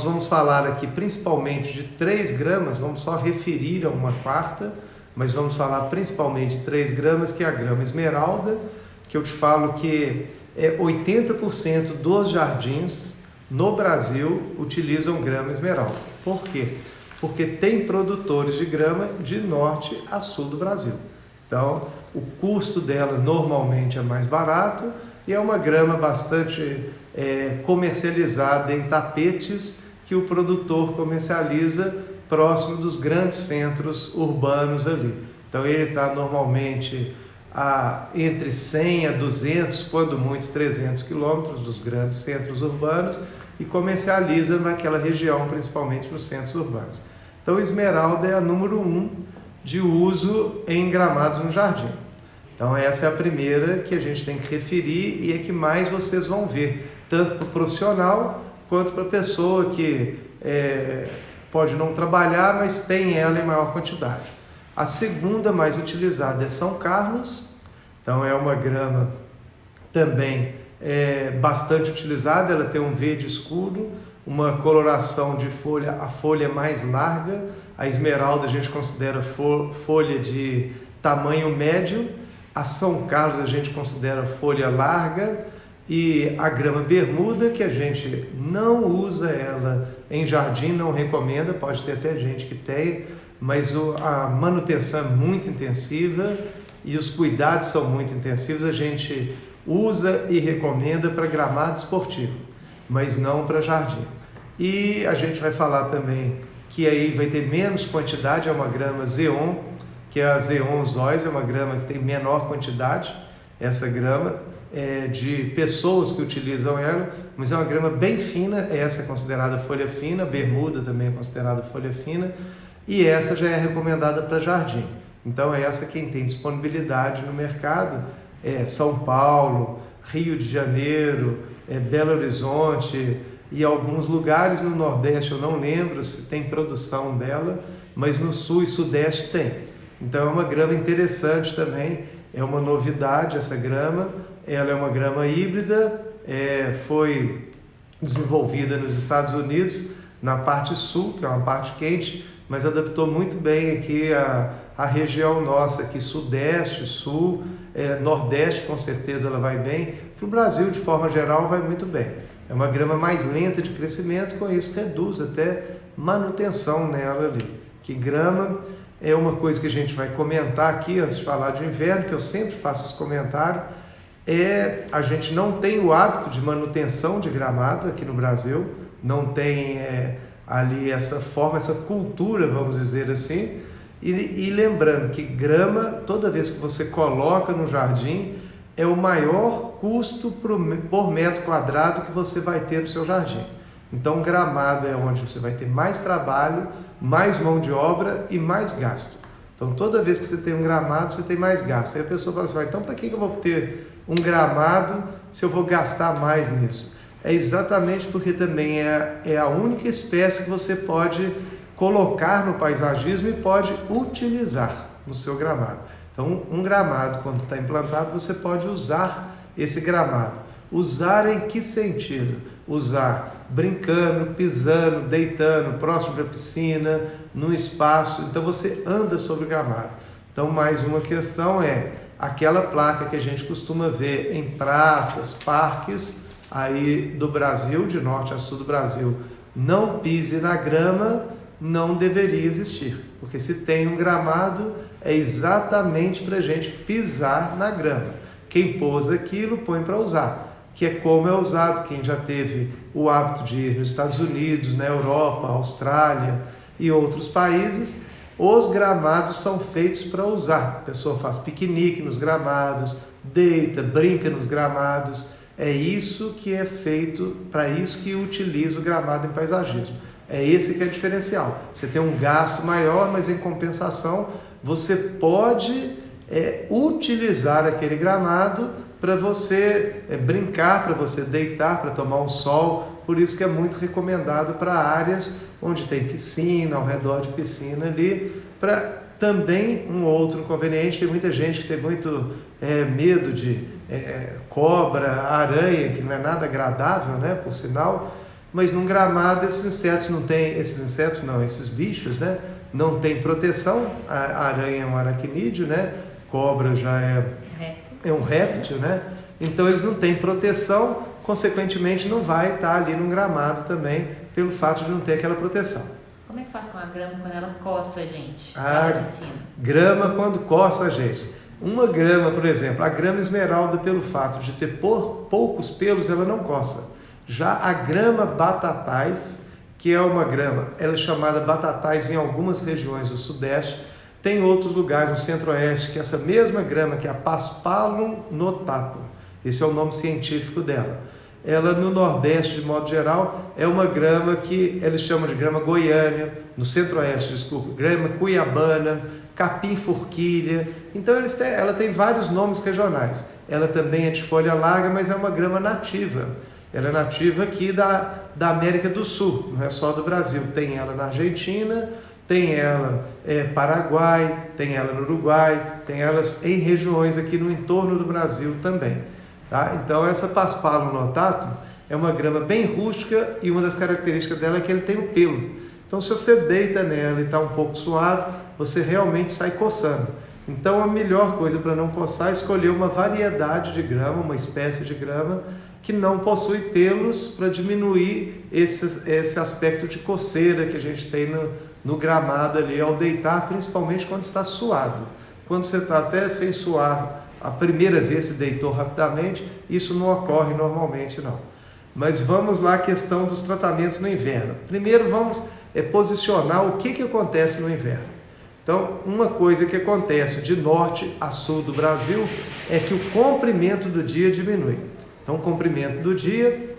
vamos falar aqui principalmente de 3 gramas, vamos só referir a uma quarta, mas vamos falar principalmente de 3 gramas, que é a grama esmeralda, que eu te falo que 80% dos jardins no Brasil utilizam grama esmeralda. Por quê? Porque tem produtores de grama de norte a sul do Brasil. Então, o custo dela normalmente é mais barato e é uma grama bastante comercializada em tapetes que o produtor comercializa próximo dos grandes centros urbanos ali. Então, ele está normalmente entre 100 a 200, quando muito 300 quilômetros dos grandes centros urbanos e comercializa naquela região, principalmente nos centros urbanos. Então, esmeralda é a número 1 de uso em gramados no jardim. Então, essa é a primeira que a gente tem que referir e é que mais vocês vão ver, tanto para o profissional quanto para a pessoa que pode não trabalhar, mas tem ela em maior quantidade. A segunda mais utilizada é São Carlos, então é uma grama também bastante utilizada, ela tem um verde escuro, uma coloração de folha, a folha é mais larga, a esmeralda a gente considera folha de tamanho médio, a São Carlos a gente considera folha larga e a grama bermuda, que a gente não usa ela em jardim, não recomenda, pode ter até gente que tem, mas a manutenção é muito intensiva e os cuidados são muito intensivos, a gente usa e recomenda para gramado esportivo, mas não para jardim. E a gente vai falar também que aí vai ter menos quantidade, é uma grama Zeon, que é a Zeon Zoysia, é uma grama que tem menor quantidade, essa grama de pessoas que utilizam ela, mas é uma grama bem fina, essa é considerada folha fina, bermuda também é considerada folha fina, e essa já é recomendada para jardim. Então essa quem tem disponibilidade no mercado é São Paulo, Rio de Janeiro, Belo Horizonte e alguns lugares no Nordeste, eu não lembro se tem produção dela, mas no Sul e Sudeste tem. Então é uma grama interessante também, é uma novidade essa grama, ela é uma grama híbrida, foi desenvolvida nos Estados Unidos, na parte sul, que é uma parte quente, mas adaptou muito bem aqui a região nossa, aqui sudeste, sul, nordeste com certeza ela vai bem, para o Brasil de forma geral vai muito bem. É uma grama mais lenta de crescimento, com isso reduz até manutenção nela ali. Que grama é uma coisa que a gente vai comentar aqui antes de falar de inverno, que eu sempre faço esse comentário, a gente não tem o hábito de manutenção de gramado aqui no Brasil, não tem ali essa forma, essa cultura, vamos dizer assim, e lembrando que grama, toda vez que você coloca no jardim, é o maior custo por metro quadrado que você vai ter no seu jardim. Então, gramado é onde você vai ter mais trabalho, mais mão de obra e mais gasto. Então, toda vez que você tem um gramado, você tem mais gasto. Aí a pessoa fala assim, então para que eu vou ter um gramado se eu vou gastar mais nisso? É exatamente porque também é a única espécie que você pode colocar no paisagismo e pode utilizar no seu gramado. Então, um gramado, quando está implantado, você pode usar esse gramado. Usar em que sentido? Usar brincando, pisando, deitando, próximo da piscina, no espaço. Então, você anda sobre o gramado. Então, mais uma questão é aquela placa que a gente costuma ver em praças, parques, aí do Brasil, de norte a sul do Brasil, não pise na grama, não deveria existir. Porque se tem um gramado, é exatamente para a gente pisar na grama. Quem pôs aquilo, põe para usar, que é como é usado. Quem já teve o hábito de ir nos Estados Unidos, na Europa, Austrália e outros países, os gramados são feitos para usar. A pessoa faz piquenique nos gramados, deita, brinca nos gramados. É isso que é feito, para isso que utiliza o gramado em paisagismo. É esse que é o diferencial. Você tem um gasto maior, mas em compensação você pode utilizar aquele gramado para você brincar, para você deitar, para tomar um sol. Por isso que é muito recomendado para áreas onde tem piscina, ao redor de piscina ali. Para também um outro inconveniente, tem muita gente que tem muito medo de cobra, aranha, que não é nada agradável, né, por sinal. mas num gramado esses bichos, né, não tem proteção. A aranha é um aracnídeo, né? Cobra já é um réptil, né? Então eles não têm proteção, consequentemente não vai estar ali num gramado também, pelo fato de não ter aquela proteção. Como é que faz com a grama quando ela coça a gente? Grama quando coça a gente. Uma grama, por exemplo, a grama esmeralda, pelo fato de ter poucos pelos, ela não coça. Já a grama batatais, que é uma grama, ela é chamada batatais em algumas regiões do Sudeste, tem outros lugares no Centro-Oeste, que é essa mesma grama, que é a Paspalum notatum. Esse é o nome científico dela. Ela, no Nordeste, de modo geral, é uma grama que eles chamam de grama goiânia, no Centro-Oeste, desculpa, grama cuiabana, capim-forquilha. Então ela tem vários nomes regionais. Ela também é de folha larga, mas é uma grama nativa. Ela é nativa aqui da América do Sul, não é só do Brasil. Tem ela na Argentina, tem ela Paraguai, tem ela no Uruguai, tem elas em regiões aqui no entorno do Brasil também. Tá? Então essa Paspalum notatum é uma grama bem rústica e uma das características dela é que ele tem o pelo. Então se você deita nela e está um pouco suado, você realmente sai coçando. Então a melhor coisa para não coçar é escolher uma variedade de grama, uma espécie de grama que não possui pelos, para diminuir esse aspecto de coceira que a gente tem no gramado ali ao deitar, principalmente quando está suado. Quando você está até sem suar, a primeira vez se deitou rapidamente, isso não ocorre normalmente não. Mas vamos lá à questão dos tratamentos no inverno. Primeiro vamos posicionar o que acontece no inverno. Então, uma coisa que acontece de norte a sul do Brasil é que o comprimento do dia diminui. Então, o comprimento do dia,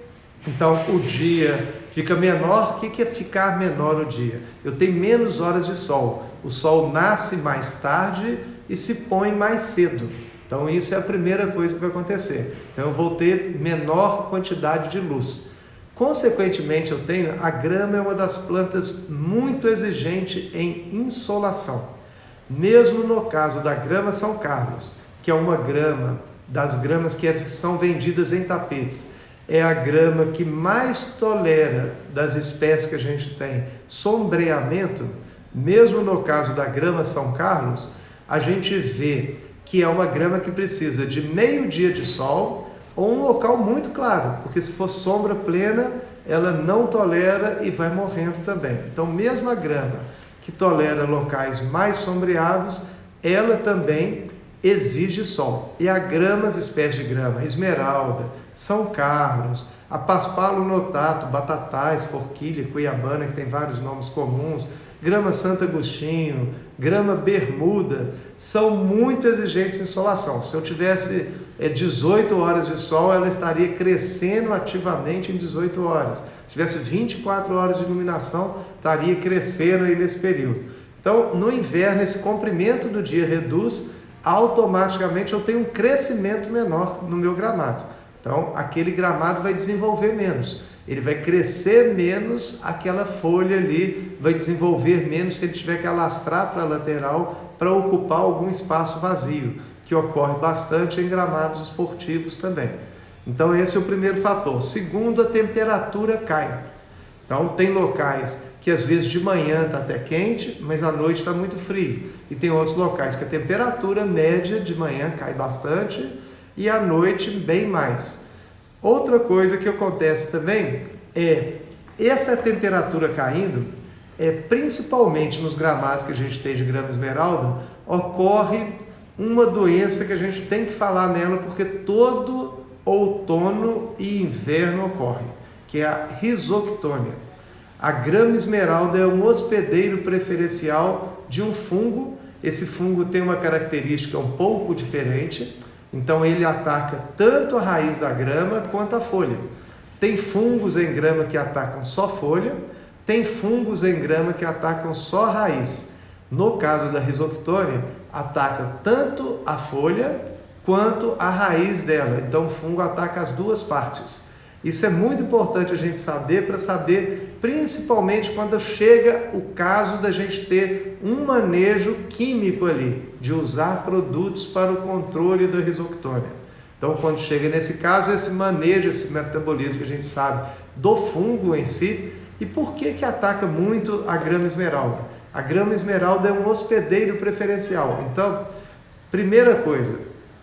então o dia fica menor. O que é ficar menor o dia? Eu tenho menos horas de sol. O sol nasce mais tarde e se põe mais cedo. Então, isso é a primeira coisa que vai acontecer. Então, eu vou ter menor quantidade de luz. Consequentemente, a grama é uma das plantas muito exigente em insolação. Mesmo no caso da grama São Carlos, que é uma grama das gramas que são vendidas em tapetes, é a grama que mais tolera das espécies que a gente tem sombreamento. Mesmo no caso da grama São Carlos, a gente vê que é uma grama que precisa de meio dia de sol ou um local muito claro, porque se for sombra plena, ela não tolera e vai morrendo também. Então, mesmo a grama que tolera locais mais sombreados, ela também exige sol. E as espécies de grama, esmeralda, São Carlos, a Paspalum notatum, batatais, forquilha, cuiabana, que tem vários nomes comuns, grama Santo Agostinho, grama bermuda, são muito exigentes em insolação. Se eu tivesse 18 horas de sol, ela estaria crescendo ativamente em 18 horas. Se tivesse 24 horas de iluminação, estaria crescendo aí nesse período. Então, no inverno, esse comprimento do dia reduz, automaticamente eu tenho um crescimento menor no meu gramado. Então, aquele gramado vai desenvolver menos. Ele vai crescer menos, aquela folha ali vai desenvolver menos se ele tiver que alastrar para a lateral para ocupar algum espaço vazio, que ocorre bastante em gramados esportivos também. Então esse é o primeiro fator. Segundo, a temperatura cai. Então tem locais que às vezes de manhã está até quente, mas à noite está muito frio. E tem outros locais que a temperatura média de manhã cai bastante e à noite bem mais. Outra coisa que acontece também é essa temperatura caindo, principalmente nos gramados que a gente tem de grama esmeralda, ocorre uma doença que a gente tem que falar nela porque todo outono e inverno ocorre, que é a risoctônia. A grama esmeralda é um hospedeiro preferencial de um fungo. Esse fungo tem uma característica um pouco diferente. Então ele ataca tanto a raiz da grama quanto a folha. Tem fungos em grama que atacam só folha, tem fungos em grama que atacam só a raiz. No caso da risoctônia, ataca tanto a folha quanto a raiz dela. Então o fungo ataca as duas partes. Isso é muito importante a gente saber, para saber principalmente quando chega o caso da gente ter um manejo químico ali, de usar produtos para o controle da risoctônia. Então quando chega nesse caso, esse manejo, esse metabolismo que a gente sabe do fungo em si. E por que ataca muito a grama esmeralda? A grama esmeralda é um hospedeiro preferencial. Então, primeira coisa,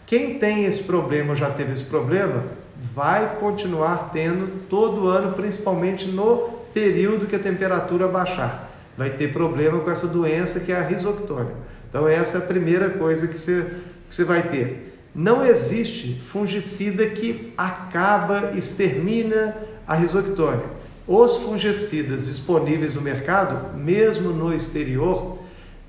quem tem esse problema ou já teve esse problema, vai continuar tendo todo ano, principalmente no período que a temperatura baixar. Vai ter problema com essa doença que é a risoctônia. Então essa é a primeira coisa que você vai ter. Não existe fungicida que extermina a risoctônia. Os fungicidas disponíveis no mercado, mesmo no exterior,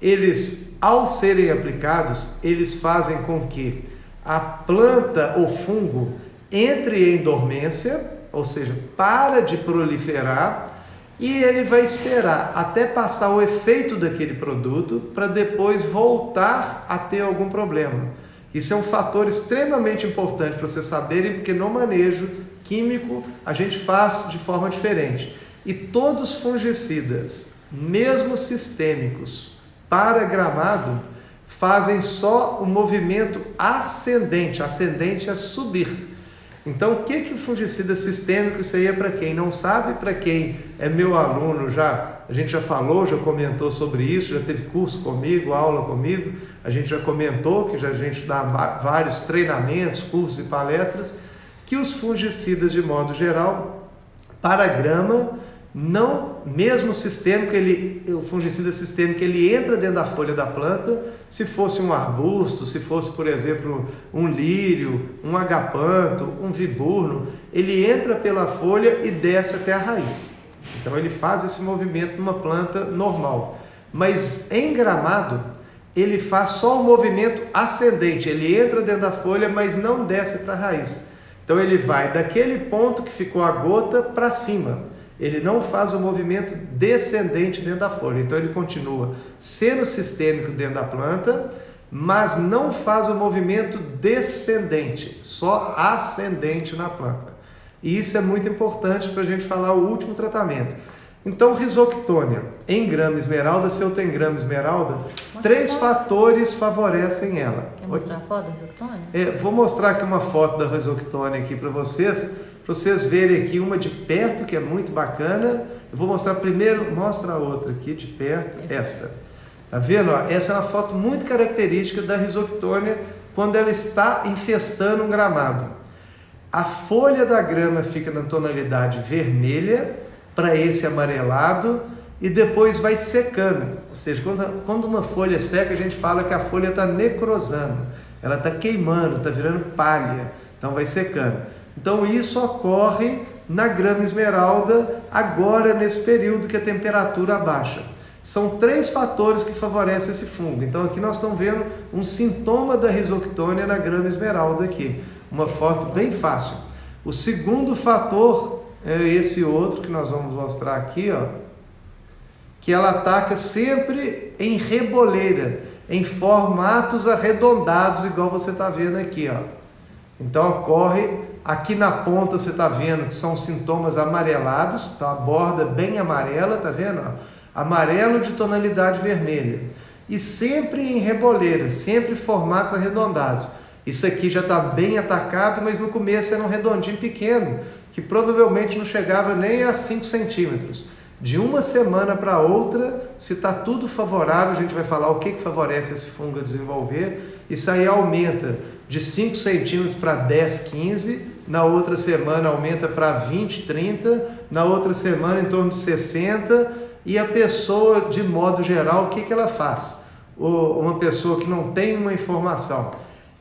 eles, ao serem aplicados, eles fazem com que a planta ou fungo entre em dormência, ou seja, para de proliferar, e ele vai esperar até passar o efeito daquele produto para depois voltar a ter algum problema. Isso é um fator extremamente importante para vocês saberem, porque no manejo químico a gente faz de forma diferente. E todos os fungicidas, mesmo sistêmicos, para gramado, fazem só o movimento ascendente. Ascendente é subir. Então, o que o fungicida sistêmico, isso aí é para quem não sabe, para quem é meu aluno, a gente já falou, já comentou sobre isso, já teve curso comigo, aula comigo, a gente já comentou que a gente dá vários treinamentos, cursos e palestras, que os fungicidas, de modo geral, para grama, não, mesmo sistêmico, o fungicida sistêmico, ele entra dentro da folha da planta. Se fosse um arbusto, se fosse, por exemplo, um lírio, um agapanto, um viburno, ele entra pela folha e desce até a raiz. Então ele faz esse movimento numa planta normal. Mas em gramado, ele faz só o movimento ascendente, ele entra dentro da folha, mas não desce para a raiz. Então ele vai daquele ponto que ficou a gota para cima. Ele não faz o movimento descendente dentro da folha. Então ele continua sendo sistêmico dentro da planta, mas não faz o movimento descendente, só ascendente na planta. E isso é muito importante para a gente falar o último tratamento. Então, risoctônia em grama esmeralda, se eu tenho grama esmeralda, três fatores favorecem ela. Quer mostrar a foto da risoctônia? Vou mostrar aqui uma foto da risoctônia aqui para vocês verem aqui uma de perto, que é muito bacana. Eu vou mostrar primeiro, mostra a outra aqui de perto, esta. Tá vendo? Essa é uma foto muito característica da risoctônia quando ela está infestando um gramado. A folha da grama fica na tonalidade vermelha para esse amarelado e depois vai secando. Ou seja, quando uma folha seca, a gente fala que a folha está necrosando, ela está queimando, está virando palha, então vai secando. Então isso ocorre na grama esmeralda agora nesse período que a temperatura baixa. São três fatores que favorecem esse fungo. Então aqui nós estamos vendo um sintoma da risoctônia na grama esmeralda aqui. Uma foto bem fácil. O segundo fator é esse outro que nós vamos mostrar aqui, ó, que ela ataca sempre em reboleira, em formatos arredondados, igual você está vendo aqui, ó. Então ocorre aqui na ponta, você está vendo que são sintomas amarelados, tá? A borda bem amarela, tá vendo? Amarelo de tonalidade vermelha. E sempre em reboleira, sempre formatos arredondados. Isso aqui já está bem atacado, mas no começo era um redondinho pequeno, que provavelmente não chegava nem a 5 centímetros. De uma semana para outra, se está tudo favorável, a gente vai falar o que favorece esse fungo a desenvolver. Isso aí aumenta de 5 centímetros para 10, 15, na outra semana aumenta para 20, 30, na outra semana em torno de 60, e a pessoa, de modo geral, o que ela faz? Uma pessoa que não tem uma informação,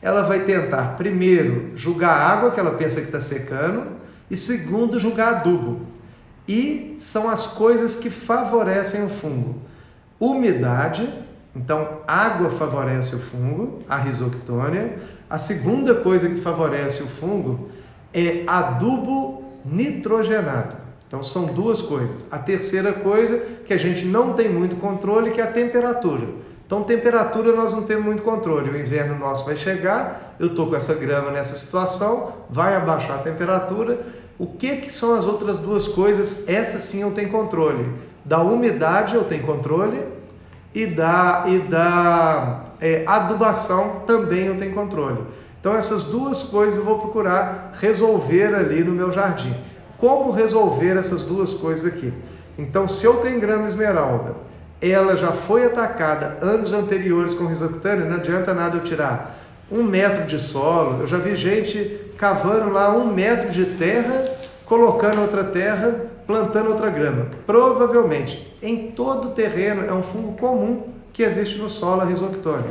ela vai tentar, primeiro, jogar água, que ela pensa que está secando, e segundo, jogar adubo. E são as coisas que favorecem o fungo. Umidade, então água favorece o fungo, a risoctônia. A segunda coisa que favorece o fungo é adubo nitrogenado. Então são duas coisas. A terceira coisa que a gente não tem muito controle, que é a temperatura. Então temperatura nós não temos muito controle. O inverno nosso vai chegar, eu estou com essa grama nessa situação, vai abaixar a temperatura. O que são as outras duas coisas? Essa sim eu tenho controle. Da umidade eu tenho controle e da adubação também eu tenho controle. Então essas duas coisas eu vou procurar resolver ali no meu jardim. como resolver essas duas coisas aqui. Então, se eu tenho grama esmeralda, ela já foi atacada anos anteriores com risoctânio, não adianta nada eu tirar 1 metro de solo. Eu já vi gente cavando lá 1 metro de terra, colocando outra terra, plantando outra grama. Provavelmente, em todo terreno, é um fungo comum que existe no solo, a risoctônia.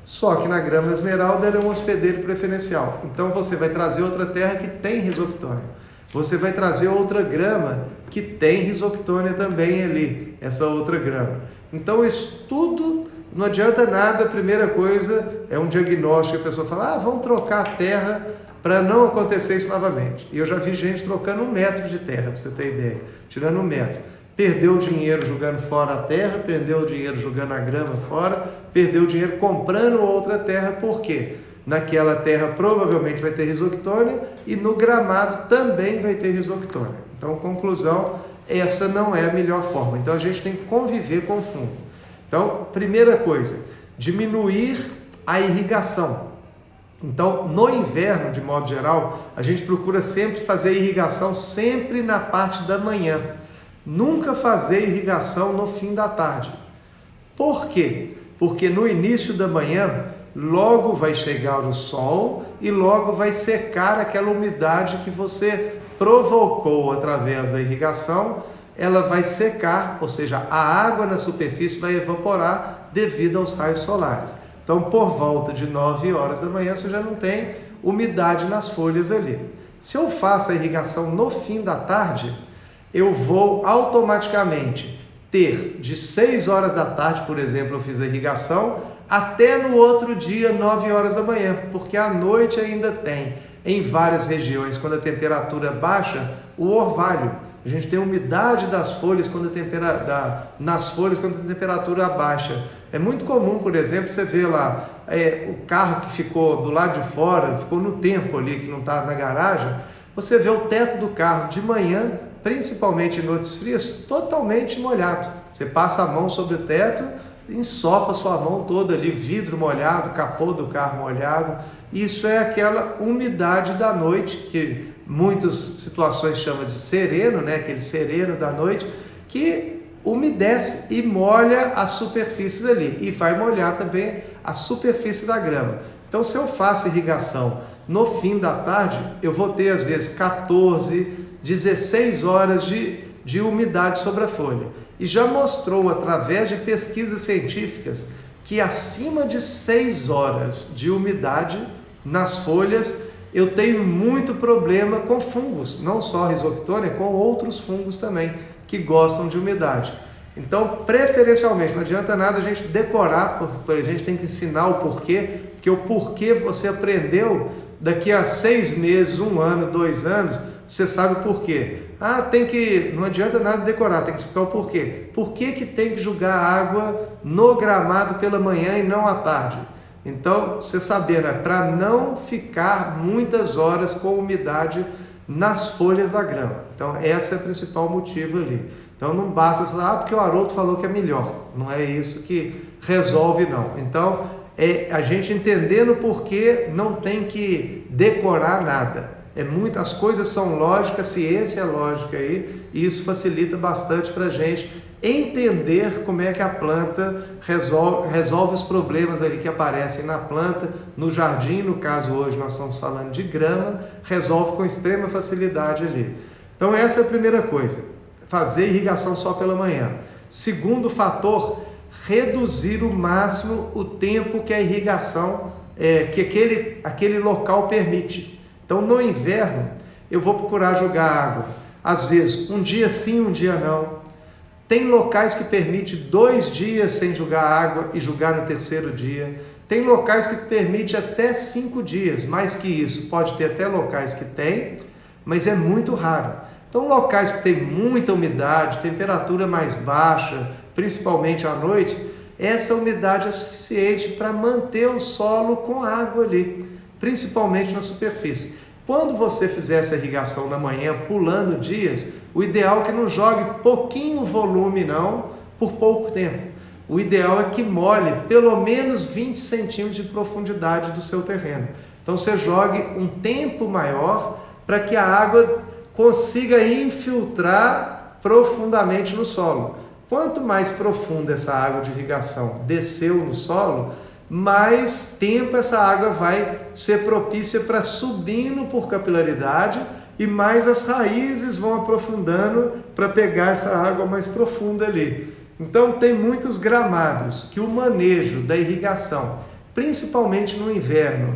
Só que na grama esmeralda ela é um hospedeiro preferencial. Então você vai trazer outra terra que tem risoctônia. Você vai trazer outra grama que tem risoctônia também ali, essa outra grama. Então isso tudo não adianta nada. A primeira coisa é um diagnóstico, a pessoa fala, vamos trocar a terra para não acontecer isso novamente. E eu já vi gente trocando 1 metro de terra, para você ter ideia, tirando 1 metro. Perdeu dinheiro jogando fora a terra, perdeu dinheiro jogando a grama fora, perdeu dinheiro comprando outra terra. Por quê? Naquela terra provavelmente vai ter risoctônia e no gramado também vai ter risoctônia. Então, conclusão, essa não é a melhor forma. Então, a gente tem que conviver com o fungo. Então, primeira coisa, diminuir a irrigação. Então, no inverno, de modo geral, a gente procura sempre fazer irrigação sempre na parte da manhã. Nunca fazer irrigação no fim da tarde. Por quê? Porque no início da manhã, logo vai chegar o sol e logo vai secar aquela umidade que você provocou através da irrigação. Ela vai secar, ou seja, a água na superfície vai evaporar devido aos raios solares. Então, por volta de 9 horas da manhã, você já não tem umidade nas folhas ali. Se eu faço a irrigação no fim da tarde, eu vou automaticamente ter de 6 horas da tarde, por exemplo, eu fiz a irrigação, até no outro dia, 9 horas da manhã, porque à noite ainda tem, em várias regiões, quando a temperatura baixa, o orvalho. A gente tem umidade das folhas nas folhas quando a temperatura baixa. É muito comum, por exemplo, você ver lá o carro que ficou do lado de fora, ficou no tempo ali, que não está na garagem, você vê o teto do carro de manhã, principalmente em noites frias, totalmente molhado. Você passa a mão sobre o teto, ensopa sua mão toda ali, vidro molhado, capô do carro molhado. Isso é aquela umidade da noite, que muitas situações chamam de sereno, né? Aquele sereno da noite, que umedece e molha as superfícies ali, e vai molhar também a superfície da grama. Então, se eu faço irrigação no fim da tarde, eu vou ter às vezes 14, 16 horas de umidade sobre a folha. E já mostrou através de pesquisas científicas que acima de 6 horas de umidade nas folhas eu tenho muito problema com fungos, não só risoctônia, com outros fungos também que gostam de umidade. Então, preferencialmente, não adianta nada a gente decorar, porque a gente tem que ensinar o porquê, porque o porquê você aprendeu daqui a 6 meses, 1 ano, 2 anos, você sabe o porquê. Não adianta nada decorar, tem que explicar o porquê. Por que que tem que jogar água no gramado pela manhã e não à tarde? Então, você saber, né, para não ficar muitas horas com umidade nas folhas da grama. Então, esse é o principal motivo ali. Então, não basta falar, porque o Haroldo falou que é melhor. Não é isso que resolve, não. Então, a gente entendendo o porquê, não tem que decorar nada. As coisas são lógicas, ciência é lógica aí, e isso facilita bastante para a gente entender como é que a planta resolve os problemas ali que aparecem na planta, no jardim, no caso hoje nós estamos falando de grama, resolve com extrema facilidade ali. Então essa é a primeira coisa, fazer irrigação só pela manhã. Segundo fator, reduzir o máximo o tempo que a irrigação, que aquele local permite. Então, no inverno, eu vou procurar jogar água, às vezes, um dia sim, um dia não. Tem locais que permitem 2 dias sem jogar água e jogar no 3º dia. Tem locais que permitem até 5 dias, mais que isso. Pode ter até locais que tem, mas é muito raro. Então, locais que tem muita umidade, temperatura mais baixa, principalmente à noite, essa umidade é suficiente para manter o solo com água ali, principalmente na superfície. Quando você fizer essa irrigação na manhã, pulando dias, o ideal é que não jogue pouquinho volume não, por pouco tempo. O ideal é que molhe pelo menos 20 centímetros de profundidade do seu terreno. Então você jogue um tempo maior para que a água consiga infiltrar profundamente no solo. Quanto mais profunda essa água de irrigação desceu no solo, mais tempo essa água vai ser propícia para subindo por capilaridade e mais as raízes vão aprofundando para pegar essa água mais profunda ali. Então tem muitos gramados que o manejo da irrigação, principalmente no inverno,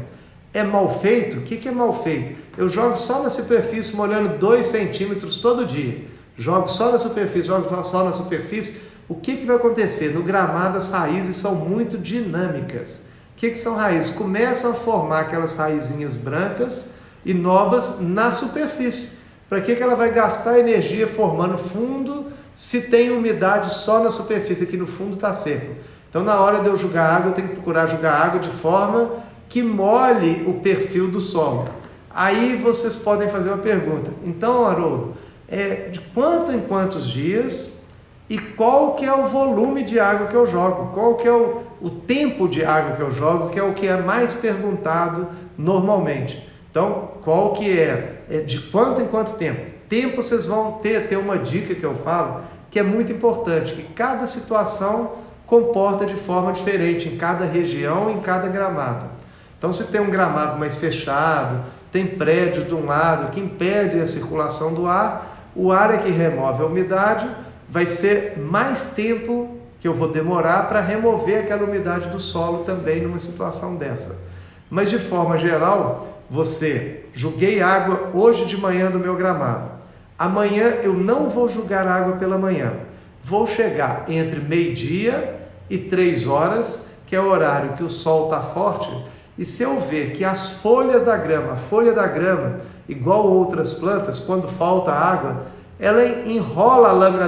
é mal feito. O que é mal feito? Eu jogo só na superfície molhando 2 centímetros todo dia. Jogo só na superfície, o que vai acontecer? No gramado as raízes são muito dinâmicas. O que são raízes? Começam a formar aquelas raizinhas brancas e novas na superfície. Para que ela vai gastar energia formando fundo se tem umidade só na superfície? Aqui no fundo está seco. Então na hora de eu jogar água, eu tenho que procurar jogar água de forma que molhe o perfil do solo. Aí vocês podem fazer uma pergunta. Então, Haroldo, de quanto em quantos dias e qual que é o volume de água que eu jogo? Qual que é o tempo de água que eu jogo, que é o que é mais perguntado normalmente. Então, qual que é de quanto em quanto tempo? Tempo vocês vão ter uma dica que eu falo, que é muito importante, que cada situação comporta de forma diferente em cada região, em cada gramado. Então, se tem um gramado mais fechado, tem prédio de um lado que impede a circulação do ar, o ar é que remove a umidade, vai ser mais tempo que eu vou demorar para remover aquela umidade do solo também numa situação dessa. Mas de forma geral, joguei água hoje de manhã no meu gramado. Amanhã eu não vou jogar água pela manhã. Vou chegar entre meio-dia e 3 horas, que é o horário que o sol está forte, e se eu ver que as folhas da grama, a folha da grama, igual outras plantas, quando falta água, ela enrola a lâmina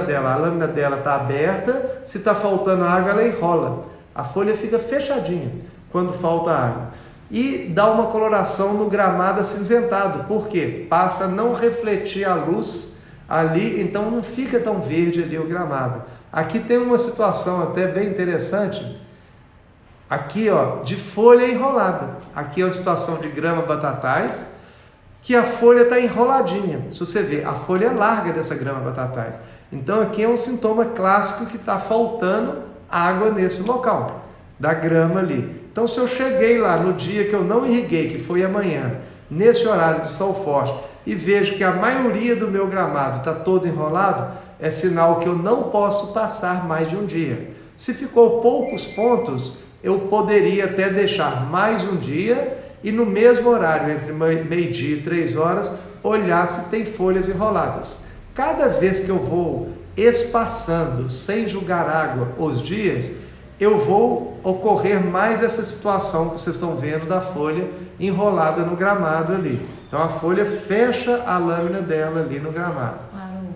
dela está aberta, se está faltando água, ela enrola. A folha fica fechadinha quando falta água. E dá uma coloração no gramado acinzentado. Por quê? Passa a não refletir a luz ali, então não fica tão verde ali o gramado. Aqui tem uma situação até bem interessante. Aqui, de folha enrolada. Aqui é uma situação de grama batatais, que a folha está enroladinha. Se você ver, a folha é larga dessa grama batatais. Então aqui é um sintoma clássico que está faltando água nesse local, da grama ali. Então se eu cheguei lá no dia que eu não irriguei, que foi amanhã, nesse horário de sol forte, e vejo que a maioria do meu gramado está todo enrolado, é sinal que eu não posso passar mais de um dia. Se ficou poucos pontos, eu poderia até deixar mais um dia e no mesmo horário, entre meio-dia e 3 horas, olhar se tem folhas enroladas. Cada vez que eu vou espaçando, sem jogar água, os dias, eu vou ocorrer mais essa situação que vocês estão vendo da folha enrolada no gramado ali. Então a folha fecha a lâmina dela ali no gramado.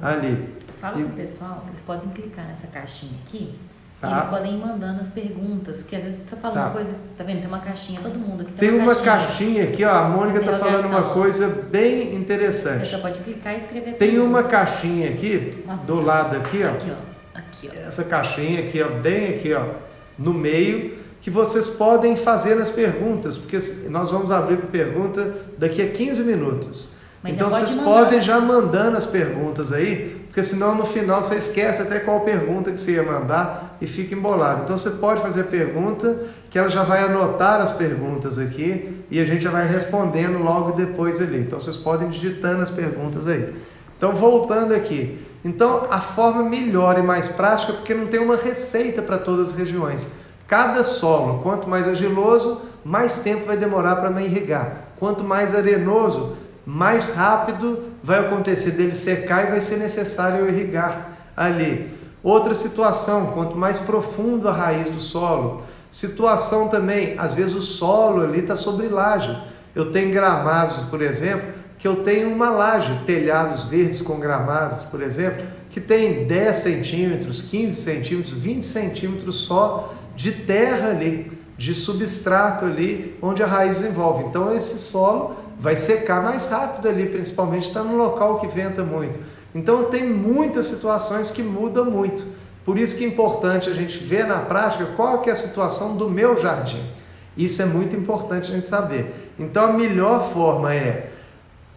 Ali. Fala pro pessoal, eles podem clicar nessa caixinha aqui. Tá. Eles podem ir mandando as perguntas, porque às vezes você tá falando uma coisa, tá vendo? Tem uma caixinha, todo mundo aqui tem uma caixinha aqui, a Mônica está falando uma coisa bem interessante. Você pode clicar e escrever. Tem uma caixinha aqui, do lado aqui, Aqui, ó. Essa caixinha aqui, bem aqui, no meio, que vocês podem fazer as perguntas, porque nós vamos abrir para pergunta daqui a 15 minutos. Mas então vocês podem já mandando as perguntas aí, porque senão no final você esquece até qual pergunta que você ia mandar e fica embolado. Então você pode fazer a pergunta, que ela já vai anotar as perguntas aqui e a gente já vai respondendo logo depois ali. Então vocês podem ir digitando as perguntas aí. Então voltando aqui, então a forma melhor e mais prática, porque não tem uma receita para todas as regiões. Cada solo, quanto mais argiloso, mais tempo vai demorar para me irrigar. Quanto mais arenoso, mais rápido vai acontecer dele secar e vai ser necessário eu irrigar ali. Outra situação, quanto mais profundo a raiz do solo. Situação também, às vezes o solo ali está sobre laje. Eu tenho gramados, por exemplo, que eu tenho uma laje, telhados verdes com gramados, por exemplo, que tem 10 centímetros, 15 centímetros, 20 centímetros só de terra ali, de substrato ali, onde a raiz desenvolve. Então esse solo vai secar mais rápido ali, principalmente está num local que venta muito. Então tem muitas situações que mudam muito. Por isso que é importante a gente ver na prática qual que é a situação do meu jardim. Isso é muito importante a gente saber. Então a melhor forma é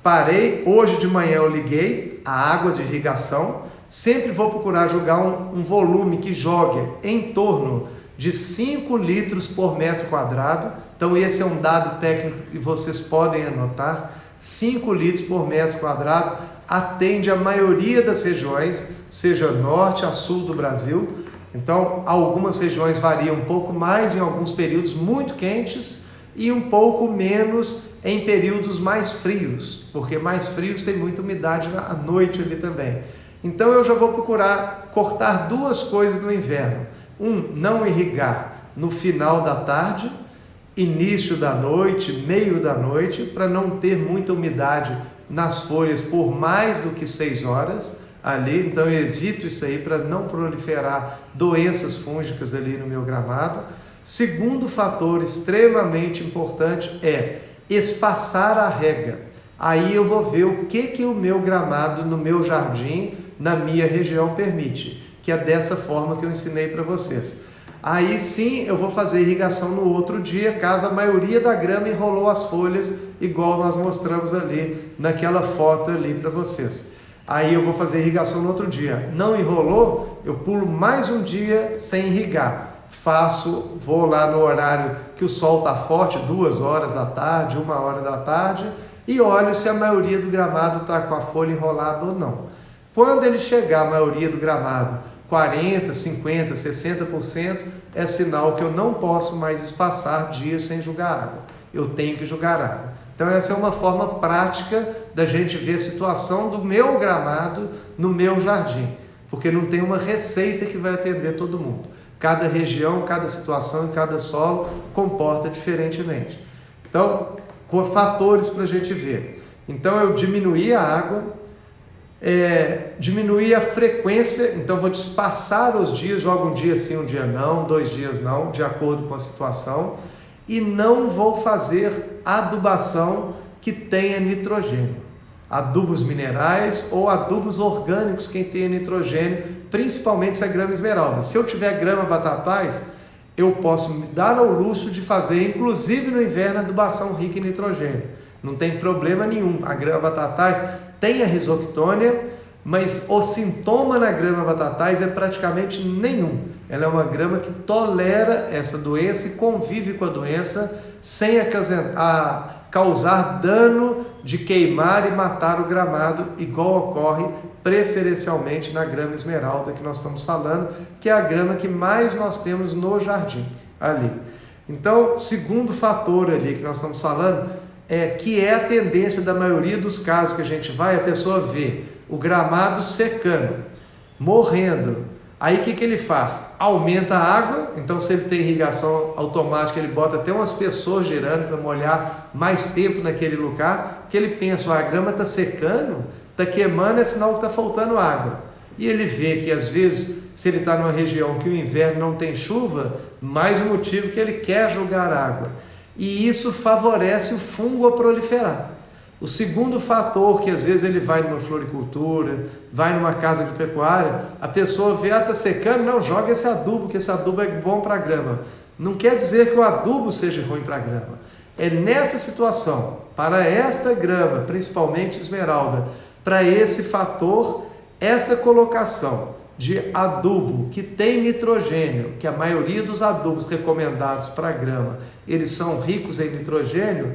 parei, hoje de manhã eu liguei a água de irrigação, sempre vou procurar jogar um volume que jogue em torno de 5 litros por metro quadrado. Então esse é um dado técnico que vocês podem anotar. 5 litros por metro quadrado atende a maioria das regiões, seja norte a sul do Brasil. Então algumas regiões variam um pouco mais em alguns períodos muito quentes e um pouco menos em períodos mais frios, porque mais frios tem muita umidade à noite ali também. Então eu já vou procurar cortar 2 coisas no inverno. Não irrigar no final da tarde, início da noite, meio da noite, para não ter muita umidade nas folhas por mais do que 6 horas ali. Então eu evito isso aí para não proliferar doenças fúngicas ali no meu gramado. Segundo fator extremamente importante é espaçar a rega. Aí eu vou ver o que o meu gramado no meu jardim, na minha região permite, que é dessa forma que eu ensinei para vocês. Aí sim eu vou fazer irrigação no outro dia, caso a maioria da grama enrolou as folhas, igual nós mostramos ali naquela foto ali para vocês. Aí eu vou fazer irrigação no outro dia. Não enrolou, eu pulo mais um dia sem irrigar. Vou lá no horário que o sol está forte, 2 horas da tarde, 1 hora da tarde, e olho se a maioria do gramado está com a folha enrolada ou não. Quando ele chegar a maioria do gramado 40%, 50%, 60%, é sinal que eu não posso mais espaçar dias sem jogar água. Eu tenho que jogar água. Então essa é uma forma prática da gente ver a situação do meu gramado no meu jardim, porque não tem uma receita que vai atender todo mundo. Cada região, cada situação, cada solo comporta diferentemente. Então, fatores para a gente ver. Então eu diminuí a água, diminuir a frequência, então vou espaçar os dias, jogo um dia sim, um dia não, 2 dias não, de acordo com a situação, e não vou fazer adubação que tenha nitrogênio, adubos minerais ou adubos orgânicos que tenha nitrogênio, principalmente se é grama esmeralda. Se eu tiver grama batatais, eu posso me dar ao luxo de fazer, inclusive no inverno, adubação rica em nitrogênio. Não tem problema nenhum. A grama batatais tem a risoctônia, mas o sintoma na grama batatais é praticamente nenhum. Ela é uma grama que tolera essa doença e convive com a doença sem causar dano de queimar e matar o gramado, igual ocorre preferencialmente na grama esmeralda que nós estamos falando, que é a grama que mais nós temos no jardim ali. Então, segundo fator ali que nós estamos falando, que é a tendência da maioria dos casos que a gente vai, a pessoa vê o gramado secando, morrendo. Aí o que ele faz? Aumenta a água, então se ele tem irrigação automática, ele bota até um aspersor girando para molhar mais tempo naquele lugar, porque ele pensa, a grama está secando, está queimando, é sinal que está faltando água. E ele vê que às vezes, se ele está numa região que o inverno não tem chuva, mais um motivo que ele quer jogar água. E isso favorece o fungo a proliferar. O segundo fator, que às vezes ele vai numa floricultura, vai numa casa de pecuária, a pessoa vê, está secando, não, joga esse adubo, que esse adubo é bom para a grama. Não quer dizer que o adubo seja ruim para a grama. É nessa situação, para esta grama, principalmente esmeralda, para esse fator, esta colocação de adubo que tem nitrogênio, que a maioria dos adubos recomendados para a grama, eles são ricos em nitrogênio,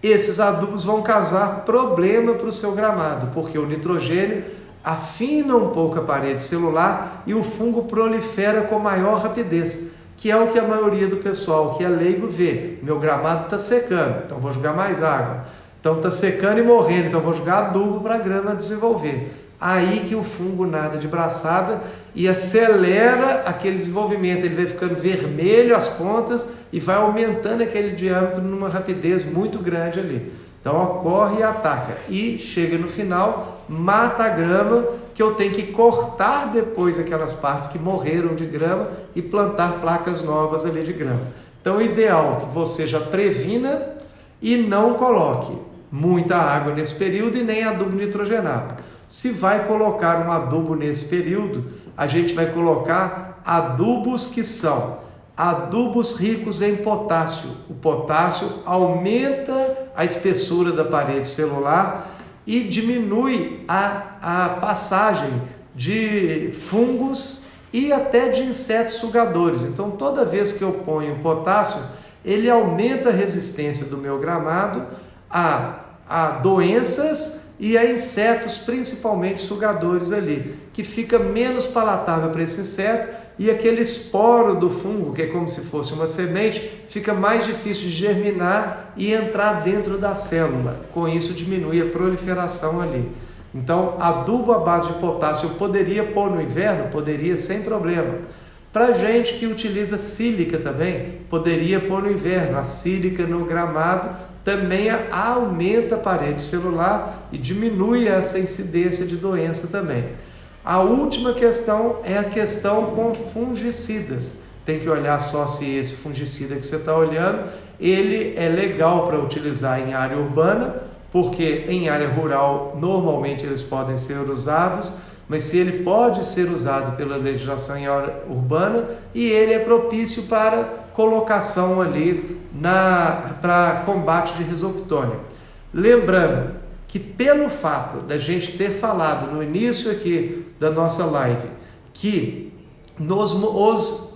esses adubos vão causar problema para o seu gramado, porque o nitrogênio afina um pouco a parede celular e o fungo prolifera com maior rapidez, que é o que a maioria do pessoal que é leigo vê. Meu gramado está secando, então vou jogar mais água. Então está secando e morrendo, então vou jogar adubo para a grama desenvolver. Aí que o fungo nada de braçada e acelera aquele desenvolvimento, ele vai ficando vermelho as pontas e vai aumentando aquele diâmetro numa rapidez muito grande ali. Então ocorre e ataca e chega no final, mata a grama, que eu tenho que cortar depois aquelas partes que morreram de grama e plantar placas novas ali de grama. Então o ideal é que você já previna e não coloque muita água nesse período e nem adubo nitrogenado. Se vai colocar um adubo nesse período, a gente vai colocar adubos que são adubos ricos em potássio. O potássio aumenta a espessura da parede celular e diminui a passagem de fungos e até de insetos sugadores. Então, toda vez que eu ponho potássio, ele aumenta a resistência do meu gramado a doenças e a insetos, principalmente sugadores ali, que fica menos palatável para esse inseto, e aquele esporo do fungo, que é como se fosse uma semente, fica mais difícil de germinar e entrar dentro da célula. Com isso diminui a proliferação ali. Então, adubo à base de potássio eu poderia pôr no inverno? Poderia, sem problema. Para gente que utiliza sílica também, poderia pôr no inverno. A sílica no gramado também aumenta a parede celular e diminui essa incidência de doença também. A última questão é a questão com fungicidas. Tem que olhar só se esse fungicida que você está olhando, ele é legal para utilizar em área urbana, porque em área rural normalmente eles podem ser usados, mas se ele pode ser usado pela legislação em área urbana, e ele é propício para colocação ali para combate de rhizoctônia. Lembrando que pelo fato da gente ter falado no início aqui da nossa live que os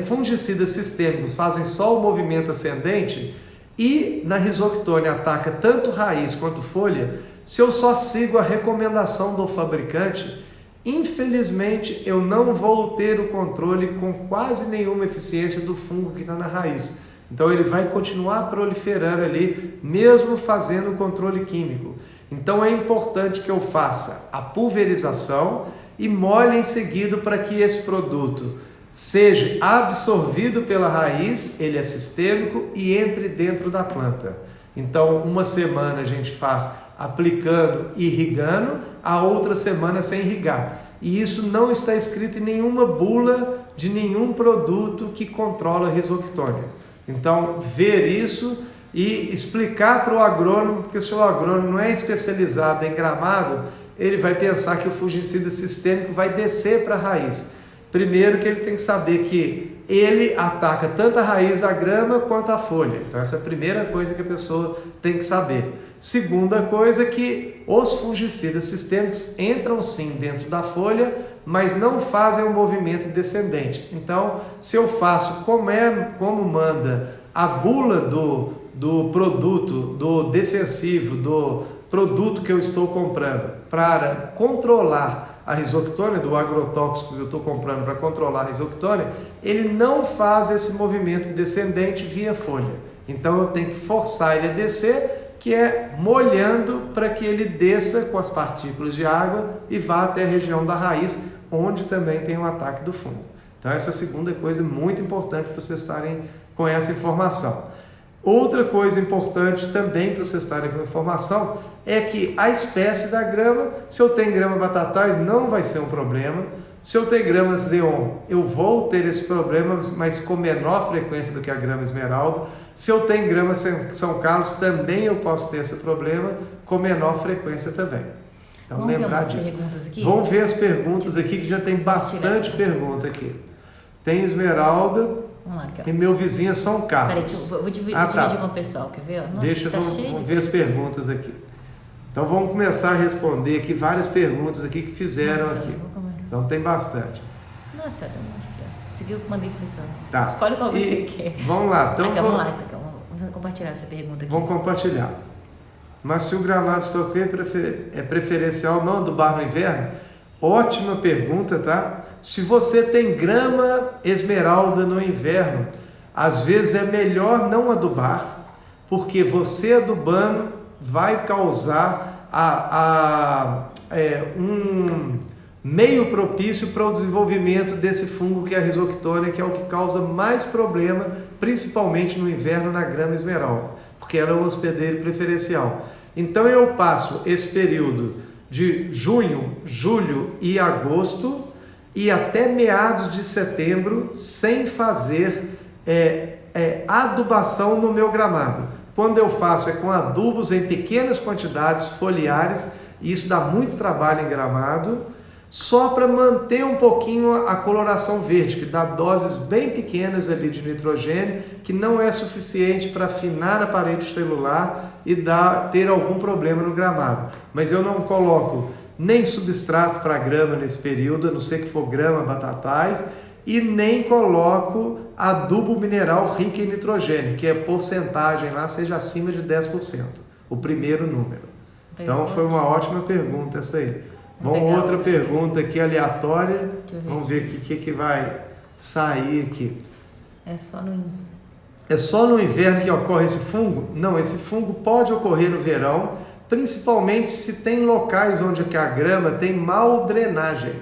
fungicidas sistêmicos fazem só o movimento ascendente e na rhizoctônia ataca tanto raiz quanto folha, se eu só sigo a recomendação do fabricante, infelizmente eu não vou ter o controle com quase nenhuma eficiência do fungo que está na raiz. Então ele vai continuar proliferando ali, mesmo fazendo o controle químico. Então é importante que eu faça a pulverização e molhe em seguida para que esse produto seja absorvido pela raiz, ele é sistêmico, e entre dentro da planta. Então uma semana a gente faz aplicando e irrigando, a outra semana sem irrigar. E isso não está escrito em nenhuma bula de nenhum produto que controla a rhizoctônia. Então ver isso e explicar para o agrônomo, porque se o agrônomo não é especializado em gramado, ele vai pensar que o fungicida sistêmico vai descer para a raiz. Primeiro que ele tem que saber que ele ataca tanto a raiz da grama quanto a folha. Então essa é a primeira coisa que a pessoa tem que saber. Segunda coisa é que os fungicidas sistêmicos entram sim dentro da folha, mas não fazem um movimento descendente. Então, se eu faço como manda a bula do produto, do defensivo, do produto que eu estou comprando para controlar a rhizoctônia, do agrotóxico que eu estou comprando para controlar a rhizoctônia, ele não faz esse movimento descendente via folha. Então eu tenho que forçar ele a descer, que é molhando para que ele desça com as partículas de água e vá até a região da raiz, onde também tem o ataque do fungo. Então essa é a segunda coisa muito importante para vocês estarem com essa informação. Outra coisa importante também para vocês estarem com informação é que a espécie da grama, se eu tenho grama batatais, não vai ser um problema. Se eu tenho grama Zeon, eu vou ter esse problema, mas com menor frequência do que a grama esmeralda. Se eu tenho grama São Carlos, também eu posso ter esse problema, com menor frequência também. Então, vamos lembrar ver disso. Perguntas aqui? Vamos ver as perguntas aqui, que já tem bastante pergunta aqui. Tem esmeralda. Vamos lá, e meu vizinho é São Carlos. Peraí, eu vou dividir com o pessoal, quer ver? Nossa, deixa, tá vamos ver as perguntas aqui. Então vamos começar a responder aqui várias perguntas aqui que fizeram. Nossa, aqui. Então tem bastante. Nossa, tem um monte aqui, ó. Você viu que eu mandei pro pessoal. Tá. Escolhe qual você quer. Vamos lá. Então, vamos lá, então. Vamos compartilhar essa pergunta aqui. Vamos compartilhar. Mas se o gramado estoqueiro é preferencial não adubar no inverno? Ótima pergunta, tá? Se você tem grama esmeralda no inverno, às vezes é melhor não adubar, porque você adubando vai causar um meio propício para o desenvolvimento desse fungo que é a rhizoctônia, que é o que causa mais problema, principalmente no inverno na grama esmeralda, porque ela é um hospedeiro preferencial. Então eu passo esse período de junho, julho e agosto e até meados de setembro sem fazer adubação no meu gramado. Quando eu faço é com adubos em pequenas quantidades foliares, e isso dá muito trabalho em gramado. só para manter um pouquinho a coloração verde, que dá doses bem pequenas ali de nitrogênio, que não é suficiente para afinar a parede celular e ter algum problema no gramado. Mas eu não coloco nem substrato para grama nesse período, a não ser que for grama, batatais, e nem coloco adubo mineral rico em nitrogênio, que a porcentagem lá seja acima de 10%, o primeiro número. Então foi uma ótima pergunta essa aí. Bom, outra pergunta aqui aleatória, vamos ver o que vai sair aqui. É só no inverno que ocorre esse fungo? Não, esse fungo pode ocorrer no verão, principalmente se tem locais onde a grama tem mal drenagem,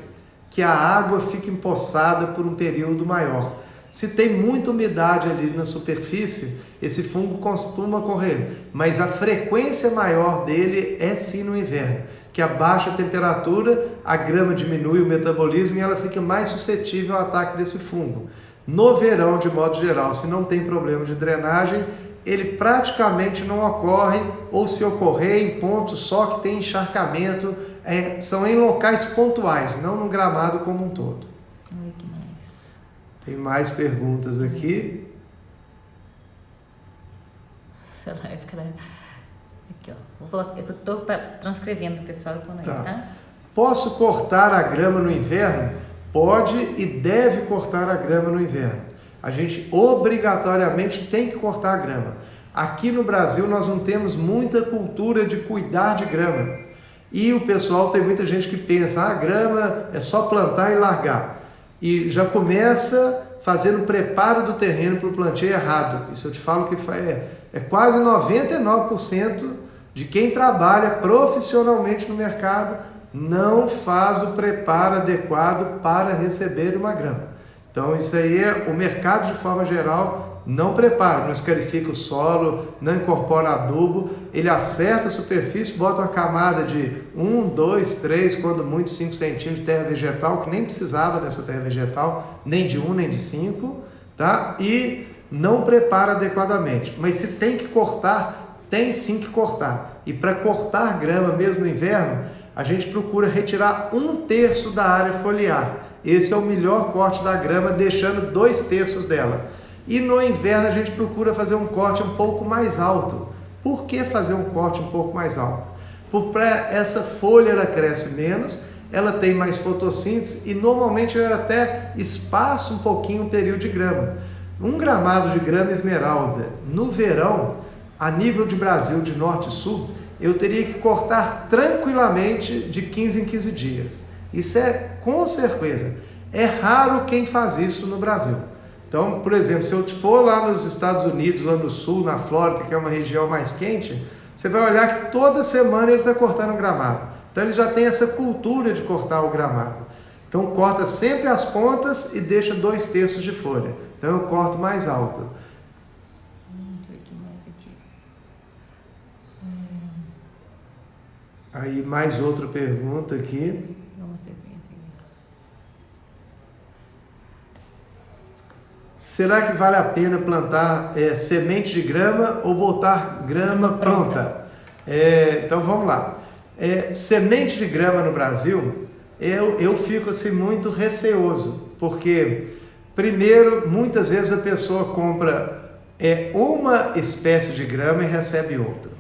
que a água fica empoçada por um período maior. Se tem muita umidade ali na superfície, esse fungo costuma ocorrer, mas a frequência maior dele é sim no inverno, que a baixa temperatura, a grama diminui o metabolismo e ela fica mais suscetível ao ataque desse fungo. No verão, de modo geral, se não tem problema de drenagem, ele praticamente não ocorre, ou se ocorrer em pontos só que tem encharcamento, são em locais pontuais, não no gramado como um todo. Tem mais perguntas aqui. Aqui, ó. Eu estou transcrevendo o pessoal e pondo aí, tá? Posso cortar a grama no inverno? Pode e deve cortar a grama no inverno. A gente obrigatoriamente tem que cortar a grama. Aqui no Brasil nós não temos muita cultura de cuidar de grama. E o pessoal, tem muita gente que pensa, a grama é só plantar e largar. E já começa fazendo o preparo do terreno para o plantio errado. Isso eu te falo que é quase 99% de quem trabalha profissionalmente no mercado não faz o preparo adequado para receber uma grama. Então isso aí o mercado de forma geral não prepara, não escarifica o solo, não incorpora adubo, ele acerta a superfície, bota uma camada de 1, 2, 3, quando muito 5 centímetros de terra vegetal, que nem precisava dessa terra vegetal, nem de 1 nem de 5, tá? E não prepara adequadamente. Mas se tem que cortar, tem sim que cortar. E para cortar grama mesmo no inverno, a gente procura retirar 1/3 da área foliar. Esse é o melhor corte da grama, deixando 2/3 dela. E no inverno a gente procura fazer um corte um pouco mais alto. Por que fazer um corte um pouco mais alto? Porque essa folha ela cresce menos, ela tem mais fotossíntese e normalmente ela até espaça um pouquinho o período de grama. Um gramado de grama esmeralda no verão, a nível de Brasil de norte e sul, eu teria que cortar tranquilamente de 15 em 15 dias. Isso com certeza. É raro quem faz isso no Brasil. Então, por exemplo, se eu for lá nos Estados Unidos, lá no sul, na Flórida, que é uma região mais quente, você vai olhar que toda semana ele está cortando o gramado. Então, ele já tem essa cultura de cortar o gramado. Então, corta sempre as pontas e deixa 2/3 de folha. Então, eu corto mais alto. Aí, mais outra pergunta aqui. Será que vale a pena plantar semente de grama ou botar grama pronta? Então vamos lá. Semente de grama no Brasil, eu fico assim muito receoso, porque primeiro, muitas vezes a pessoa compra uma espécie de grama e recebe outra.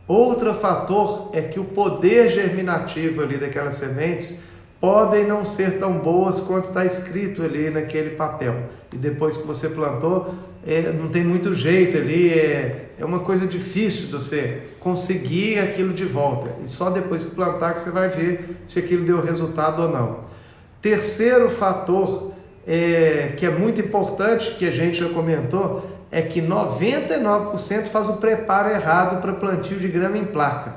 Outro fator é que o poder germinativo ali daquelas sementes podem não ser tão boas quanto está escrito ali naquele papel. E depois que você plantou, não tem muito jeito ali, é uma coisa difícil de você conseguir aquilo de volta. E só depois que plantar que você vai ver se aquilo deu resultado ou não. Terceiro fator que é muito importante, que a gente já comentou, é que 99% faz o preparo errado para plantio de grama em placa.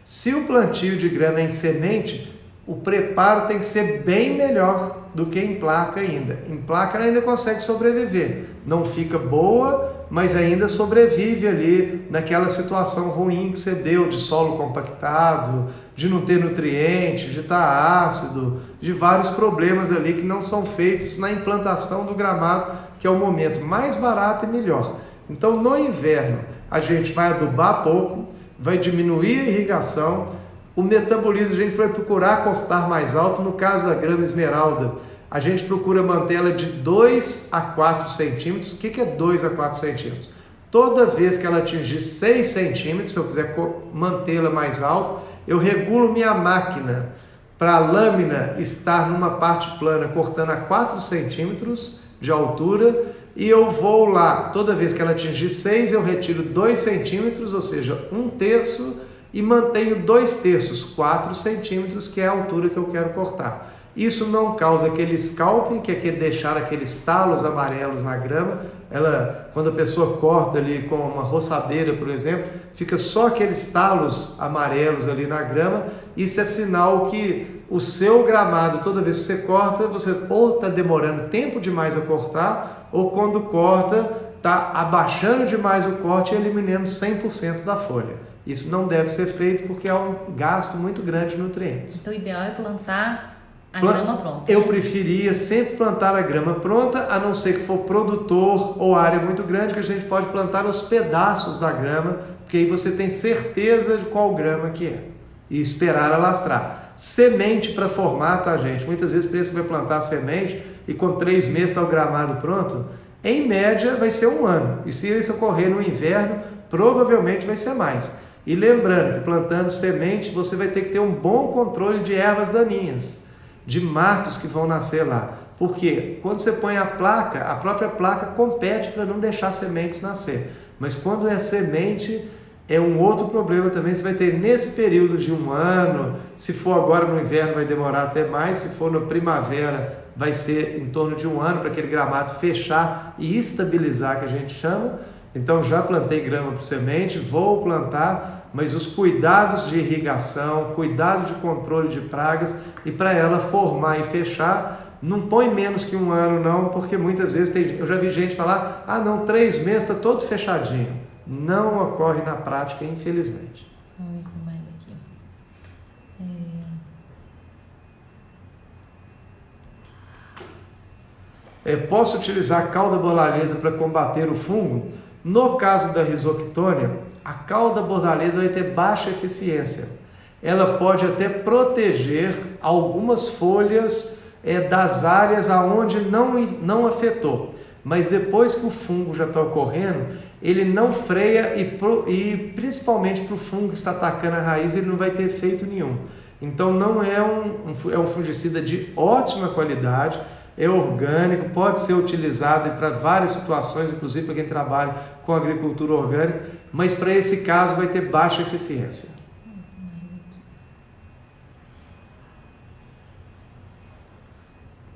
Se o plantio de grama é em semente, o preparo tem que ser bem melhor do que em placa ainda. Em placa ela ainda consegue sobreviver. Não fica boa, mas ainda sobrevive ali naquela situação ruim que você deu, de solo compactado, de não ter nutrientes, de estar ácido, de vários problemas ali que não são feitos na implantação do gramado, que é o momento mais barato e melhor. Então, no inverno, a gente vai adubar pouco, vai diminuir a irrigação, O metabolismo, a gente vai procurar cortar mais alto. No caso da grama esmeralda, a gente procura mantê-la de 2 a 4 centímetros. O que é 2 a 4 centímetros? Toda vez que ela atingir 6 centímetros, se eu quiser mantê-la mais alta, eu regulo minha máquina para a lâmina estar numa parte plana, cortando a 4 centímetros de altura, e eu vou lá, toda vez que ela atingir 6, eu retiro 2 centímetros, ou seja, 1/3, e mantenho 2/3, 4 centímetros, que é a altura que eu quero cortar. Isso não causa aquele scalping, que é deixar aqueles talos amarelos na grama. Quando a pessoa corta ali com uma roçadeira, por exemplo, fica só aqueles talos amarelos ali na grama. Isso é sinal que o seu gramado, toda vez que você corta, você ou está demorando tempo demais a cortar, ou quando corta, está abaixando demais o corte e eliminando 100% da folha. Isso não deve ser feito porque é um gasto muito grande de nutrientes. Então o ideal é plantar a grama pronta. Eu preferia sempre plantar a grama pronta, a não ser que for produtor ou área muito grande, que a gente pode plantar os pedaços da grama, porque aí você tem certeza de qual grama que é, e esperar alastrar. Semente para formar, tá, gente? Muitas vezes pensa que vai plantar semente e com 3 meses está o gramado pronto. Em média vai ser 1 ano, e se isso ocorrer no inverno, provavelmente vai ser mais. E lembrando que plantando semente, você vai ter que ter um bom controle de ervas daninhas, de matos que vão nascer lá. Porque quando você põe a própria placa compete para não deixar sementes nascer. Mas quando é semente, é um outro problema também. Você vai ter nesse período de 1 ano, se for agora no inverno vai demorar até mais, se for na primavera vai ser em torno de 1 ano para aquele gramado fechar e estabilizar, que a gente chama. Então já plantei grama para semente, vou plantar, mas os cuidados de irrigação, cuidado de controle de pragas, e para ela formar e fechar, não põe menos que 1 ano não, porque muitas vezes eu já vi gente falar, não, 3 meses está todo fechadinho. Não ocorre na prática, infelizmente. Vamos ver o que mais aqui. Posso utilizar calda bordaleza para combater o fungo? No caso da Rhizoctônia, a calda bordaleza vai ter baixa eficiência. Ela pode até proteger algumas folhas das áreas aonde não afetou. Mas depois que o fungo já está ocorrendo, ele não freia e principalmente para o fungo que está atacando a raiz, ele não vai ter efeito nenhum. Então não é um fungicida de ótima qualidade, é orgânico, pode ser utilizado para várias situações, inclusive para quem trabalha com agricultura orgânica, mas para esse caso vai ter baixa eficiência.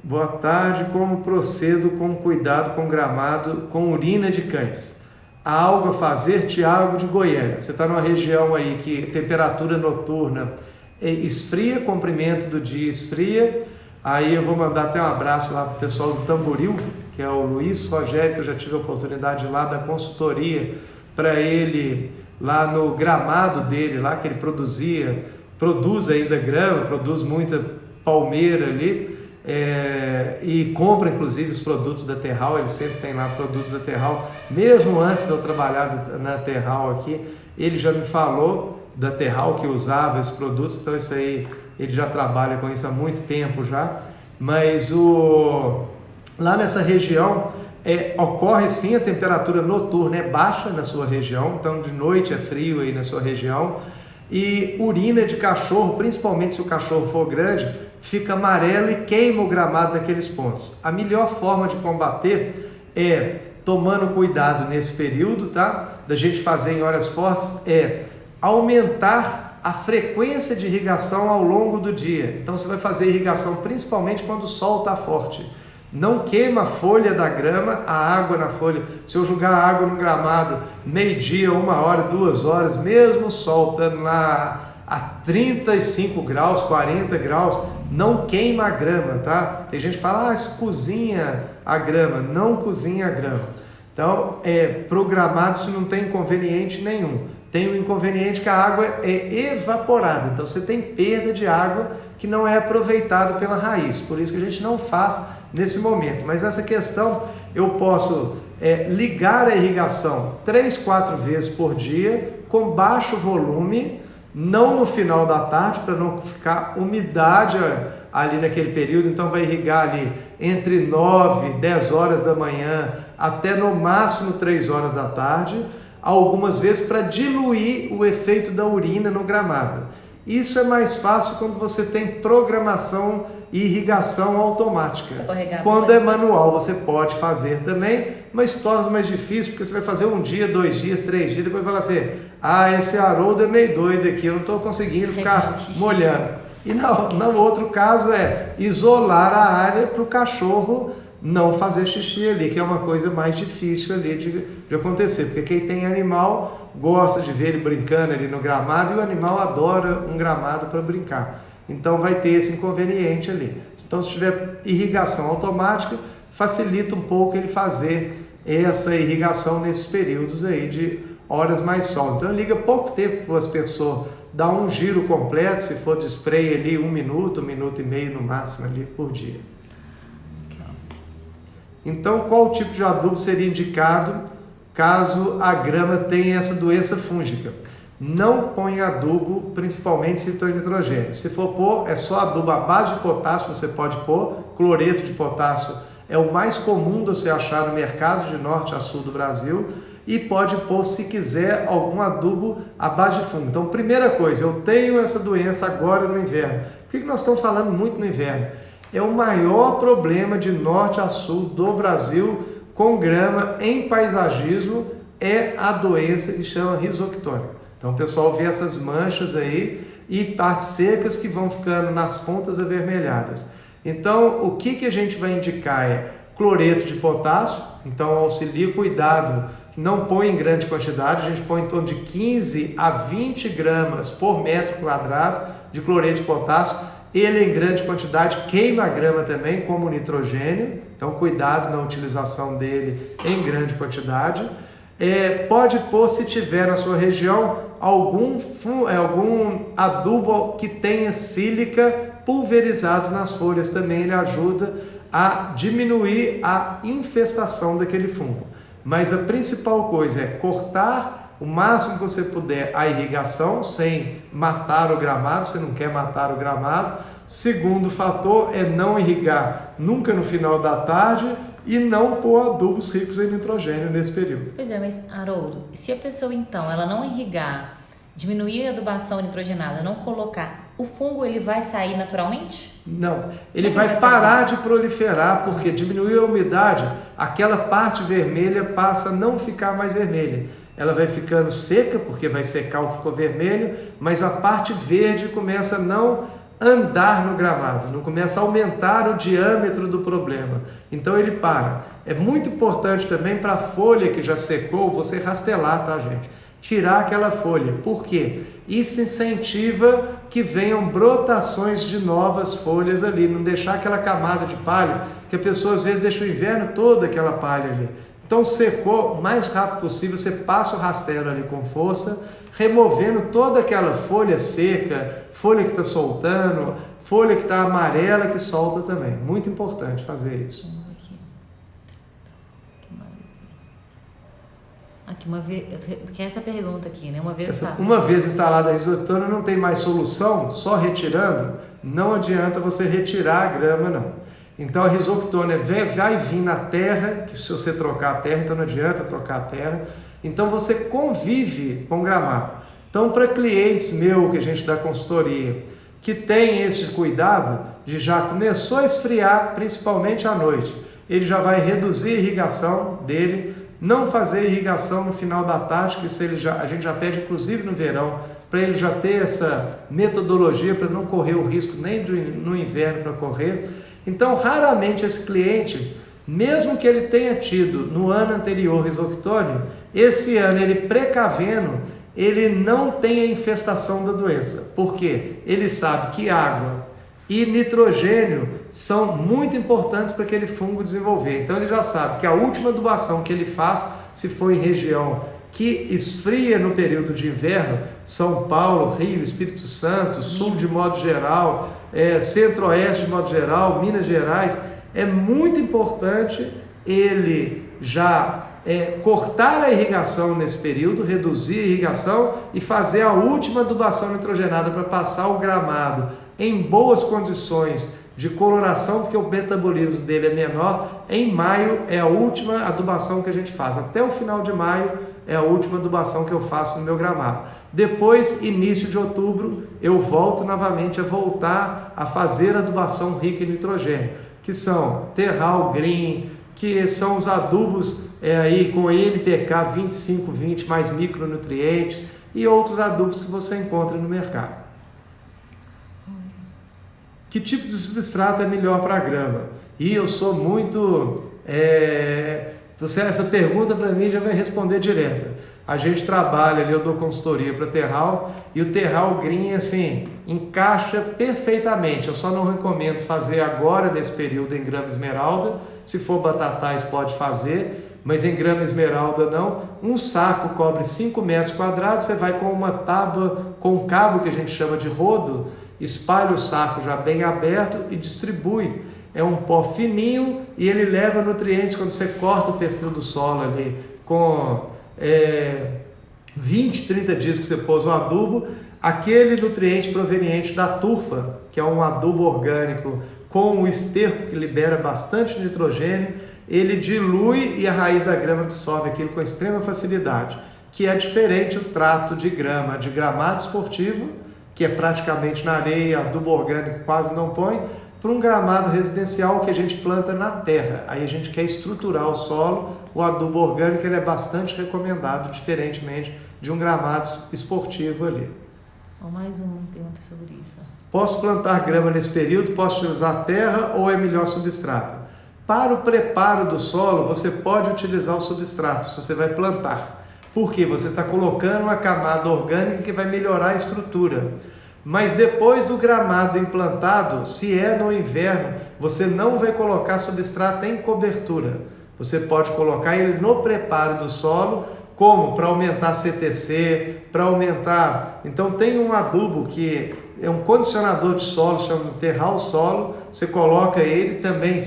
Boa tarde, como procedo com cuidado com gramado com urina de cães? Há algo a fazer? Tiago de Goiânia. Você está numa região aí que temperatura noturna esfria, comprimento do dia esfria. Aí eu vou mandar até um abraço lá para o pessoal do Tamboril, que é o Luiz Rogério, que eu já tive a oportunidade lá da consultoria para ele, lá no gramado dele, lá que ele produz ainda grama, produz muita palmeira ali, e compra inclusive os produtos da Terral. Ele sempre tem lá produtos da Terral, mesmo antes de eu trabalhar na Terral aqui, ele já me falou da Terral que usava esses produtos, então isso aí ele já trabalha com isso há muito tempo já, mas lá nessa região ocorre sim, a temperatura noturna é baixa na sua região, então de noite é frio aí na sua região, e urina de cachorro, principalmente se o cachorro for grande, fica amarelo e queima o gramado naqueles pontos. A melhor forma de combater é tomando cuidado nesse período, tá? Da gente fazer em horas fortes, aumentar a frequência de irrigação ao longo do dia. Então você vai fazer irrigação principalmente quando o sol está forte. Não queima a folha da grama, a água na folha. Se eu jogar água no gramado, meio-dia, 1 hora, 2 horas, mesmo o sol estando lá a 35 graus, 40 graus, não queima a grama, tá? Tem gente que fala, isso cozinha a grama. Não cozinha a grama. Então, programado, isso não tem inconveniente nenhum. Tem um inconveniente que a água é evaporada, então você tem perda de água que não é aproveitada pela raiz, por isso que a gente não faz nesse momento. Mas essa questão, eu posso ligar a irrigação 3, 4 vezes por dia, com baixo volume, não no final da tarde, para não ficar umidade ali naquele período. Então vai irrigar ali entre 9 e 10 horas da manhã até no máximo 3 horas da tarde, algumas vezes para diluir o efeito da urina no gramado. Isso é mais fácil quando você tem programação e irrigação automática. Quando é manual você pode fazer também, mas torna mais difícil, porque você vai fazer um dia, 2 dias, 3 dias, depois vai falar assim, esse Haroldo é meio doido aqui, eu não estou conseguindo ficar molhando. E no outro caso é isolar a área para o cachorro não fazer xixi ali, que é uma coisa mais difícil ali de acontecer, porque quem tem animal gosta de ver ele brincando ali no gramado e o animal adora um gramado para brincar. Então vai ter esse inconveniente ali. Então se tiver irrigação automática, facilita um pouco ele fazer essa irrigação nesses períodos aí de horas mais sol. Então liga pouco tempo para as pessoas dar um giro completo, se for de spray ali 1 minuto, 1 minuto e meio no máximo ali por dia. Então qual tipo de adubo seria indicado caso a grama tenha essa doença fúngica? Não põe adubo, principalmente se tem nitrogênio. Se for pôr, é só adubo à base de potássio, você pode pôr. Cloreto de potássio é o mais comum de você achar no mercado de norte a sul do Brasil. E pode pôr, se quiser, algum adubo à base de fungo. Então, primeira coisa, eu tenho essa doença agora no inverno. Por que nós estamos falando muito no inverno? É o maior problema de norte a sul do Brasil com grama em paisagismo, é a doença que chama risoctônia. Então o pessoal vê essas manchas aí e partes secas que vão ficando nas pontas avermelhadas. Então o que a gente vai indicar é cloreto de potássio, então auxilia, cuidado, não põe em grande quantidade, a gente põe em torno de 15 a 20 gramas por metro quadrado de cloreto de potássio. Ele em grande quantidade queima a grama também, como nitrogênio, então cuidado na utilização dele em grande quantidade. Pode pôr, se tiver na sua região, algum adubo que tenha sílica pulverizado nas folhas, também ele ajuda a diminuir a infestação daquele fungo. Mas a principal coisa é cortar o máximo que você puder a irrigação, sem matar o gramado, você não quer matar o gramado. Segundo fator é não irrigar nunca no final da tarde e não pôr adubos ricos em nitrogênio nesse período. Pois é, mas Haroldo, se a pessoa então, ela não irrigar, diminuir a adubação nitrogenada, não colocar, o fungo ele vai sair naturalmente? Não, ele vai parar de proliferar, porque diminuir a umidade, aquela parte vermelha passa a não ficar mais vermelha. Ela vai ficando seca, porque vai secar o que ficou vermelho, mas a parte verde começa a não andar no gramado, não começa a aumentar o diâmetro do problema. Então ele para. É muito importante também para a folha que já secou, você rastelar, tá, gente? Tirar aquela folha. Por quê? Isso incentiva que venham brotações de novas folhas ali, não deixar aquela camada de palha, que a pessoa às vezes deixa o inverno todo aquela palha ali. Então secou, o mais rápido possível, você passa o rastelo ali com força, removendo toda aquela folha seca, folha que está soltando, folha que está amarela que solta também. Muito importante fazer isso. Aqui uma vez, porque essa pergunta aqui, né? Uma vez instalada a risoctônia, não tem mais solução, só retirando, não adianta você retirar a grama, não. Então a risoctônia vai vir na terra, que se você trocar a terra, então não adianta trocar a terra. Então você convive com gramado. Então para clientes meus que a gente dá consultoria, que tem esse cuidado de já começou a esfriar, principalmente à noite, ele já vai reduzir a irrigação dele, não fazer irrigação no final da tarde, que a gente já pede inclusive no verão, para ele já ter essa metodologia para não correr o risco nem no inverno para correr. Então, raramente esse cliente, mesmo que ele tenha tido no ano anterior risoctônia, esse ano ele precavendo, ele não tem a infestação da doença. Por quê? Ele sabe que água e nitrogênio são muito importantes para aquele fungo desenvolver. Então ele já sabe que a última adubação que ele faz, se for em região que esfria no período de inverno, São Paulo, Rio, Espírito Santo, Sul de modo geral, Centro-Oeste de modo geral, Minas Gerais, é muito importante ele já cortar a irrigação nesse período, reduzir a irrigação e fazer a última adubação nitrogenada para passar o gramado em boas condições de coloração, porque o metabolismo dele é menor. Em maio é a última adubação que a gente faz. Até o final de maio é a última adubação que eu faço no meu gramado. Depois, início de outubro, eu volto novamente a fazer adubação rica em nitrogênio, que são terral, green, que são os adubos aí com NPK 25-20 mais micronutrientes e outros adubos que você encontra no mercado. Que tipo de substrato é melhor para a grama? E eu sou muito... essa pergunta para mim já vai responder direta. A gente trabalha ali, eu dou consultoria para terral, e o terral green, assim, encaixa perfeitamente. Eu só não recomendo fazer agora, nesse período, em grama esmeralda. Se for batatais, pode fazer, mas em grama esmeralda não. Um saco cobre 5 metros quadrados, você vai com uma tábua, com um cabo que a gente chama de rodo, espalha o saco já bem aberto e distribui. É um pó fininho e ele leva nutrientes. Quando você corta o perfil do solo ali com 20, 30 dias que você pôs o adubo, aquele nutriente proveniente da turfa, que é um adubo orgânico com o esterco que libera bastante nitrogênio, ele dilui e a raiz da grama absorve aquilo com extrema facilidade, que é diferente o trato de grama, de gramado esportivo, que é praticamente na areia, adubo orgânico quase não põe, para um gramado residencial que a gente planta na terra. Aí a gente quer estruturar o solo, o adubo orgânico ele é bastante recomendado, diferentemente de um gramado esportivo ali. Mais uma pergunta sobre isso. Posso plantar grama nesse período? Posso utilizar terra ou é melhor substrato? Para o preparo do solo, você pode utilizar o substrato, se você vai plantar. Por quê? Você está colocando uma camada orgânica que vai melhorar a estrutura. Mas depois do gramado implantado, se é no inverno, você não vai colocar substrato em cobertura. Você pode colocar ele no preparo do solo, como? Para aumentar CTC, para aumentar... Então tem um adubo que é um condicionador de solo, chama Terral Solo, você coloca ele também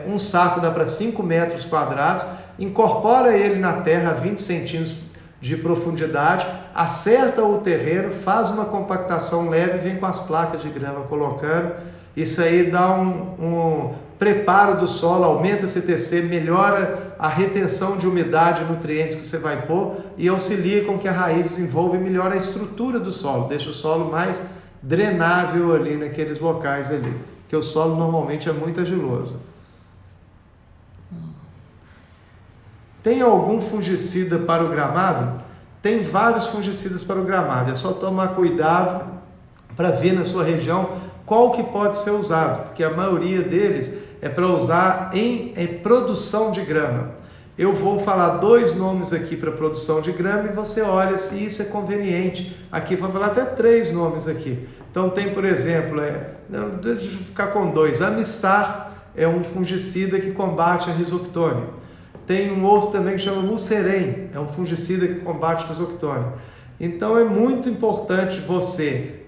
um saco dá para 5 metros quadrados, incorpora ele na terra a 20 centímetros de profundidade, acerta o terreno, faz uma compactação leve, vem com as placas de grama colocando. Isso aí dá um preparo do solo, aumenta a CTC, melhora a retenção de umidade e nutrientes que você vai pôr e auxilia com que a raiz desenvolva e melhora a estrutura do solo, deixa o solo mais drenável ali naqueles locais ali, porque o solo normalmente é muito argiloso. Tem algum fungicida para o gramado? Tem vários fungicidas para o gramado, é só tomar cuidado para ver na sua região qual que pode ser usado, porque a maioria deles é para usar em produção de grama. Eu vou falar 2 nomes aqui para produção de grama e você olha se isso é conveniente. Aqui vou falar até 3 nomes aqui. Então tem, por exemplo, deixa eu ficar com 2. Amistar é um fungicida que combate a risoctônia. Tem um outro também que chama Mucerem, é um fungicida que combate a risoctônia. Então é muito importante você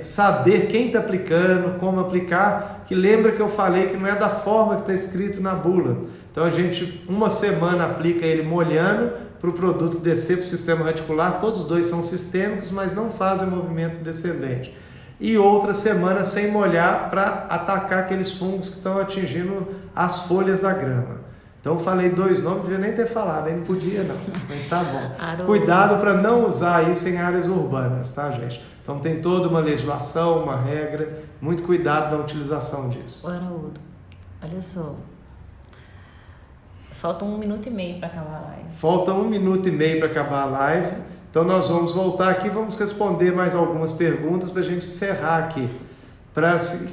saber quem está aplicando, como aplicar, que lembra que eu falei que não é da forma que está escrito na bula. Então a gente, uma semana aplica ele molhando para o produto descer para o sistema radicular, todos os 2 são sistêmicos, mas não fazem movimento descendente. E outra semana sem molhar para atacar aqueles fungos que estão atingindo as folhas da grama. Então eu falei 2 nomes, não devia nem ter falado, aí não podia não, mas tá bom. Cuidado para não usar isso em áreas urbanas, tá, gente? Então tem toda uma legislação, uma regra, muito cuidado na utilização disso. Haroldo, olha só, falta 1 minuto e meio para acabar a live. Falta 1 minuto e meio para acabar a live, então nós vamos voltar aqui, vamos responder mais algumas perguntas para a gente encerrar aqui.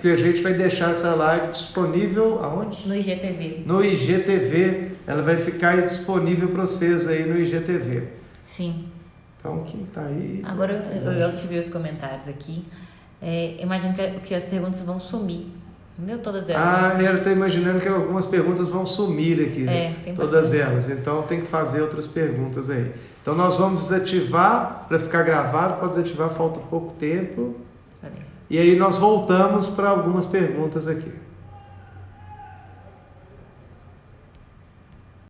Que a gente vai deixar essa live disponível aonde? No IGTV. No IGTV, ela vai ficar disponível para vocês aí no IGTV. Sim. Então, quem está aí... Agora eu te vi os comentários aqui. Imagino que as perguntas vão sumir. Não todas elas. Eu estou imaginando que algumas perguntas vão sumir aqui. Tem todas bastante. elas. Então, tem que fazer outras perguntas aí. Então, nós vamos desativar para ficar gravado. Pode desativar, falta pouco tempo. Tá bem. E aí nós voltamos para algumas perguntas aqui.